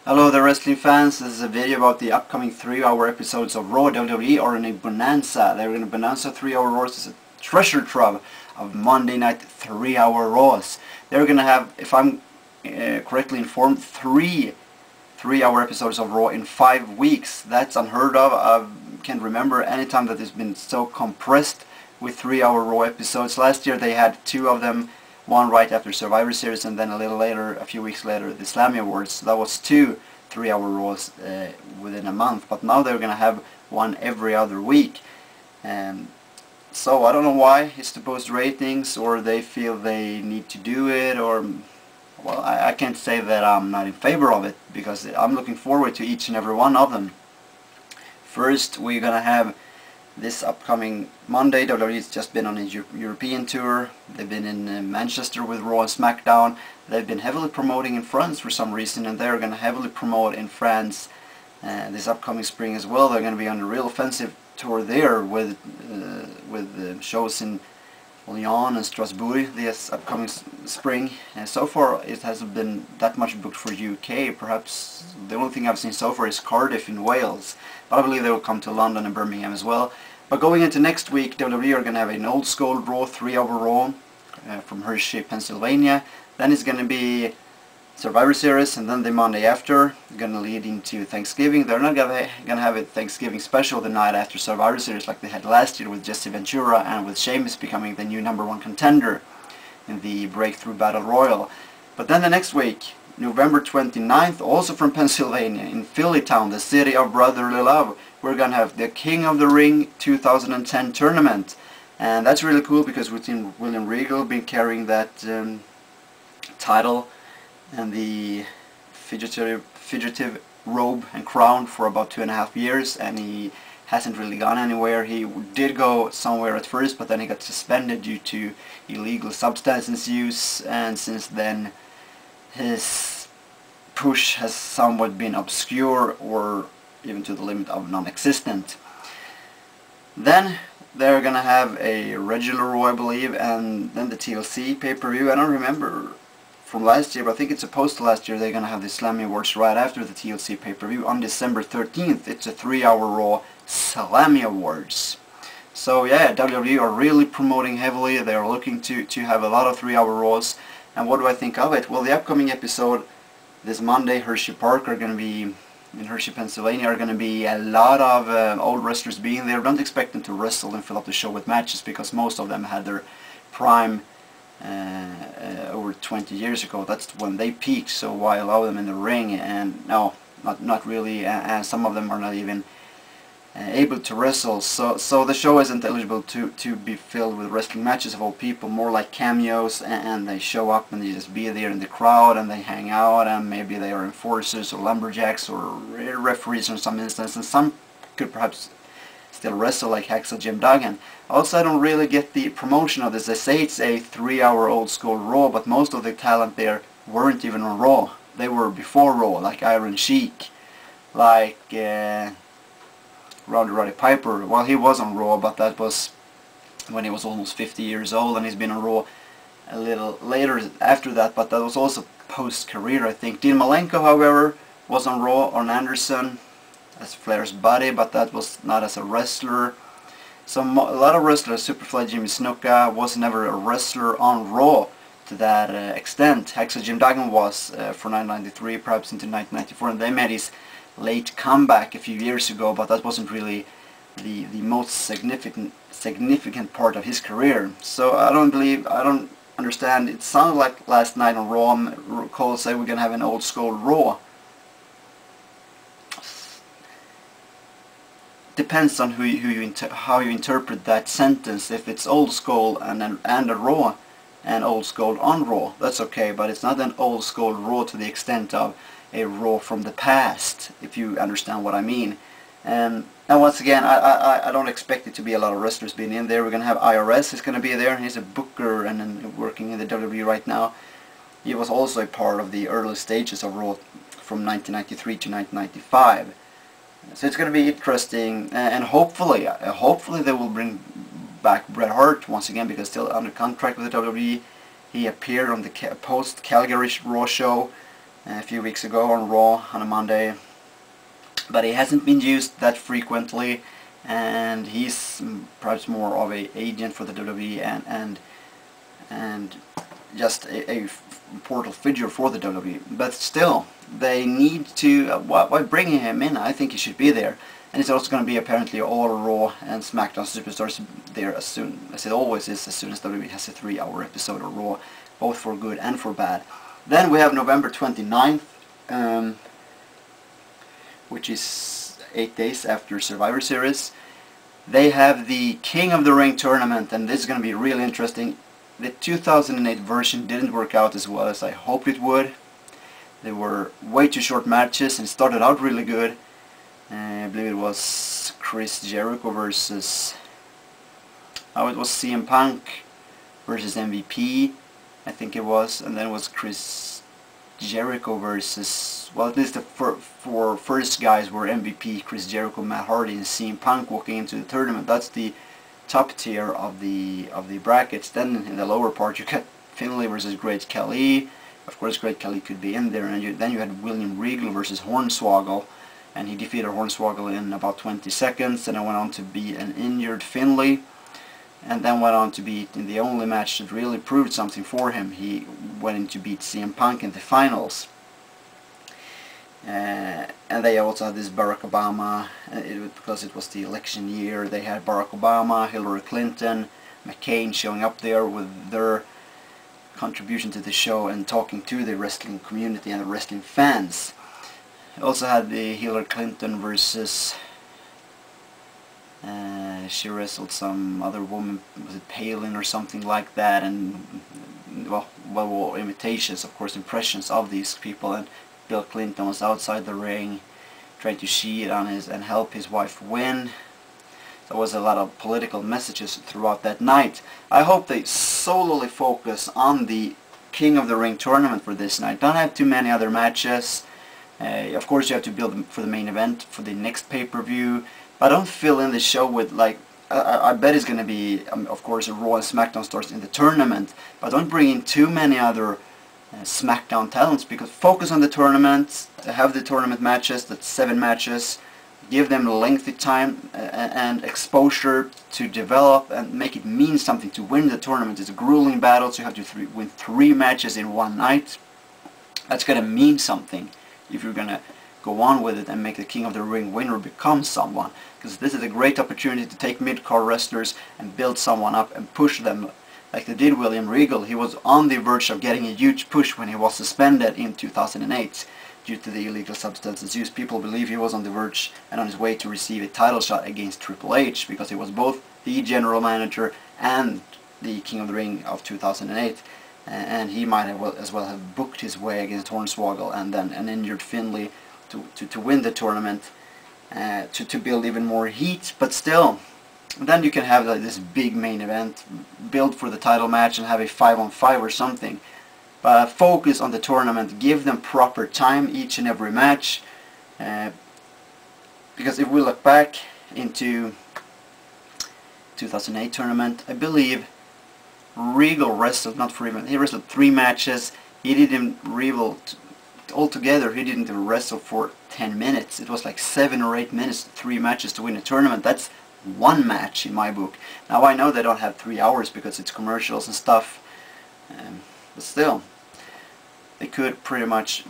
Hello there wrestling fans, this is a video about the upcoming 3-hour episodes of Raw. WWE are in a bonanza. They're in a bonanza 3-hour Raws. It's a treasure trove of Monday night 3-hour Raws. They're going to have, if I'm correctly informed, 3-hour episodes of Raw in 5 weeks. That's unheard of. I can't remember any time that it's been so compressed with 3-hour Raw episodes. Last year they had 2 of them. One right after Survivor Series, and then a little later, a few weeks later, the Slammy Awards. So that was 2 3-hour Raws within a month. But now they're going to have one every other week. So I don't know why it's to boost ratings, or they feel they need to do it, or... Well, I can't say that I'm not in favor of it, because I'm looking forward to each and every one of them. First, we're going to have this upcoming Monday. WWE's just been on a European tour. They've been in Manchester with Raw and SmackDown. They've been heavily promoting in France for some reason, and they're going to heavily promote in France this upcoming spring as well. They're going to be on a real offensive tour there with shows in Lyon and Strasbourg this upcoming spring. And so far it hasn't been that much booked for UK. Perhaps the only thing I've seen so far is Cardiff in Wales. But I believe they will come to London and Birmingham as well. But going into next week, WWE are going to have an old school Raw, 3-hour Raw from Hershey, Pennsylvania. Then it's going to be Survivor Series, and then the Monday after, going to lead into Thanksgiving. They're not going to have a Thanksgiving special the night after Survivor Series like they had last year with Jesse Ventura and with Sheamus becoming the new #1 contender in the Breakthrough Battle Royal. But then the next week, November 29th, also from Pennsylvania, in Phillytown, the city of brotherly love, we're going to have the King of the Ring 2010 tournament. And that's really cool because we've seen William Regal been carrying that title and the fugitive robe and crown for about 2.5 years, and he hasn't really gone anywhere. He did go somewhere at first, but then he got suspended due to illegal substance use, and since then his push has somewhat been obscure, or even to the limit of non-existent. Then they're gonna have a regular Raw, I believe, and then the TLC pay-per-view. I don't remember from last year, but I think it's supposed to last year. They're gonna have the Slammy Awards right after the TLC pay-per-view on December 13th. It's a 3-hour Raw Slammy Awards. So yeah, WWE are really promoting heavily. They are looking to have a lot of 3-hour Raws. And what do I think of it? Well, the upcoming episode this Monday, Hershey Park, are going to be in Hershey, Pennsylvania, are going to be a lot of old wrestlers being there. Don't expect them to wrestle and fill up the show with matches, because most of them had their prime over 20 years ago. That's when they peaked, so why allow them in the ring? And no, not really, and some of them are not even able to wrestle, so the show isn't eligible to be filled with wrestling matches of all people, more like cameos, and they show up and they just be there in the crowd and they hang out, and maybe they are enforcers or lumberjacks or referees in some instances, and some could perhaps still wrestle like Hacksaw Jim Duggan. Also, I don't really get the promotion of this. They say it's a 3-hour old school Raw, but most of the talent there weren't even on Raw. They were before Raw, like Iron Sheik, like Roddy Piper. Well, he was on Raw, but that was when he was almost 50 years old, and he's been on Raw a little later after that, but that was also post-career, I think. Dean Malenko, however, was on Raw. Arn Anderson as Flair's buddy, but that was not as a wrestler. So a lot of wrestlers, Superfly Jimmy Snuka was never a wrestler on Raw to that extent. Hacksaw Jim Duggan was for 1993, perhaps into 1994, and they made his late comeback a few years ago, but that wasn't really the most significant part of his career. So I don't understand. It sounded like last night on Raw, Cole said we're gonna have an old school Raw. Depends on how you interpret that sentence. If it's old school and a Raw, and old school on Raw, that's okay, but it's not an old school Raw to the extent of a Raw from the past, if you understand what I mean. And once again, I don't expect it to be a lot of wrestlers being in there. We're going to have IRS is going to be there. He's a booker and working in the WWE right now. He was also a part of the early stages of Raw from 1993 to 1995. So it's going to be interesting, and hopefully they will bring back Bret Hart once again, because still under contract with the WWE. He appeared on the post-Calgary Raw show a few weeks ago on Raw on a Monday, but he hasn't been used that frequently, and he's perhaps more of an agent for the WWE and just a portal figure for the WWE. But still, they need to, by bringing him in, I think he should be there. And it's also going to be apparently all Raw and SmackDown Superstars there as soon, as it always is, as soon as WWE has a 3-hour episode of Raw, both for good and for bad. Then we have November 29th, which is 8 days after Survivor Series. They have the King of the Ring tournament, and this is going to be really interesting. The 2008 version didn't work out as well as I hoped it would. They were way too short matches and started out really good. I believe it was Chris Jericho versus... Oh, it was CM Punk versus MVP, I think it was. And then it was Chris Jericho versus... Well, at least the four first guys were MVP, Chris Jericho, Matt Hardy, and CM Punk walking into the tournament. That's the top tier of the brackets. Then in the lower part you got Finlay versus Great Khali. Of course, Great Khali could be in there. And then you had William Regal versus Hornswoggle. And he defeated Hornswoggle in about 20 seconds, and then went on to beat an injured Finlay, and then went on to beat, in the only match that really proved something for him, he went in to beat CM Punk in the finals. And they also had this Barack Obama, because it was the election year, they had Barack Obama, Hillary Clinton, McCain showing up there with their contribution to the show and talking to the wrestling community and the wrestling fans. Also had the Hillary Clinton versus, she wrestled some other woman, was it Palin or something like that, and well, imitations, of course, impressions of these people, and Bill Clinton was outside the ring trying to cheat on and help his wife win. There was a lot of political messages throughout that night. I hope they solely focus on the King of the Ring tournament for this night. Don't have too many other matches. Of course you have to build for the main event for the next pay-per-view, but don't fill in the show with, like, I bet it's going to be, of course, a Raw and SmackDown stars in the tournament, but don't bring in too many other SmackDown talents, because focus on the tournament, have the tournament matches, that's 7 matches, give them lengthy time and exposure to develop and make it mean something to win the tournament. It's a grueling battle, so you have to win 3 matches in one night. That's going to mean something if you're going to go on with it and make the King of the Ring winner become someone. Because this is a great opportunity to take mid-card wrestlers and build someone up and push them like they did William Regal. He was on the verge of getting a huge push when he was suspended in 2008 due to the illegal substances use. People believe he was on the verge and on his way to receive a title shot against Triple H, because he was both the general manager and the King of the Ring of 2008. And he might have as well have booked his way against Hornswoggle and then an injured Finlay to win the tournament, to build even more heat. But still, then you can have like this big main event, build for the title match and have a 5-on-5 or something. But focus on the tournament, give them proper time each and every match, because if we look back into 2008 tournament, I believe Regal wrestled, he wrestled 3 matches. He didn't altogether, he didn't even wrestle for 10 minutes. It was like 7 or 8 minutes, 3 matches to win a tournament. That's 1 match in my book. Now I know they don't have 3 hours because it's commercials and stuff, but still, they could pretty much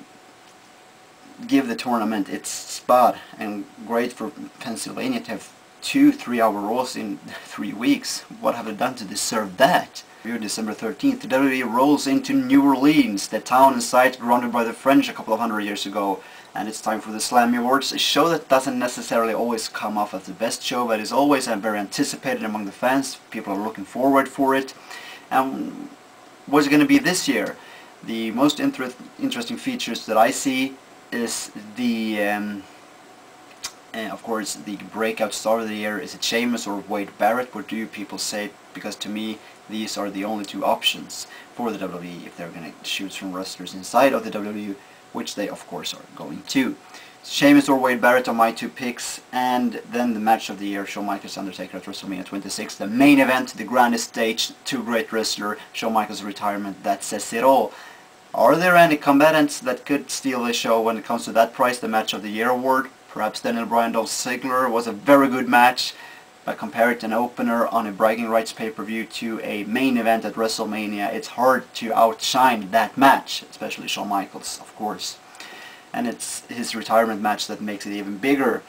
give the tournament its spot. And great for Pennsylvania to have 2 3-hour Raws in 3 weeks. What have they done to deserve that? December 13th, the WWE rolls into New Orleans, the town and site grounded by the French a couple of 100 years ago. And it's time for the Slammy Awards, a show that doesn't necessarily always come off as the best show, but is always very anticipated among the fans. People are looking forward for it. And what's it going to be this year? The most interesting features that I see is the, of course, the breakout star of the year. Is it Sheamus or Wade Barrett? What do you people say? Because to me, these are the only 2 options for the WWE if they're going to choose from wrestlers inside of the WWE, which they of course are going to. Sheamus or Wade Barrett are my 2 picks, and then the match of the year, Shawn Michaels Undertaker at WrestleMania 26, the main event, the grandest stage, 2 great wrestlers, Shawn Michaels' retirement, that says it all. Are there any combatants that could steal the show when it comes to that prize, the Match of the Year award? Perhaps Daniel Bryan Dolph Ziggler was a very good match, but compare it to an opener on a bragging rights pay-per-view to a main event at WrestleMania, it's hard to outshine that match, especially Shawn Michaels, of course. And it's his retirement match that makes it even bigger.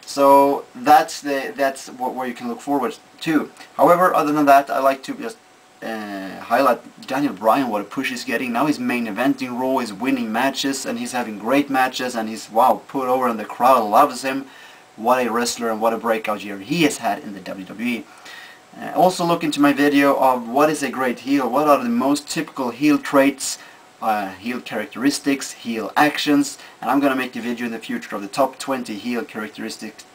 So that's what you can look forward to. However, other than that, I like to just highlight Daniel Bryan, what a push he's getting. Now he's main eventing Raw, he's winning matches, and he's having great matches, and he's, wow, put over, and the crowd loves him. What a wrestler and what a breakout year he has had in the WWE. Also look into my video of what is a great heel, what are the most typical heel traits, heel characteristics, heel actions, and I'm gonna make a video in the future of the top 20 heel characteristics,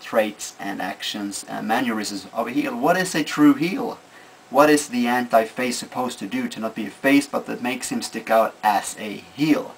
traits and actions and mannerisms of a heel. What is a true heel? What is the anti-face supposed to do to not be a face, but that makes him stick out as a heel?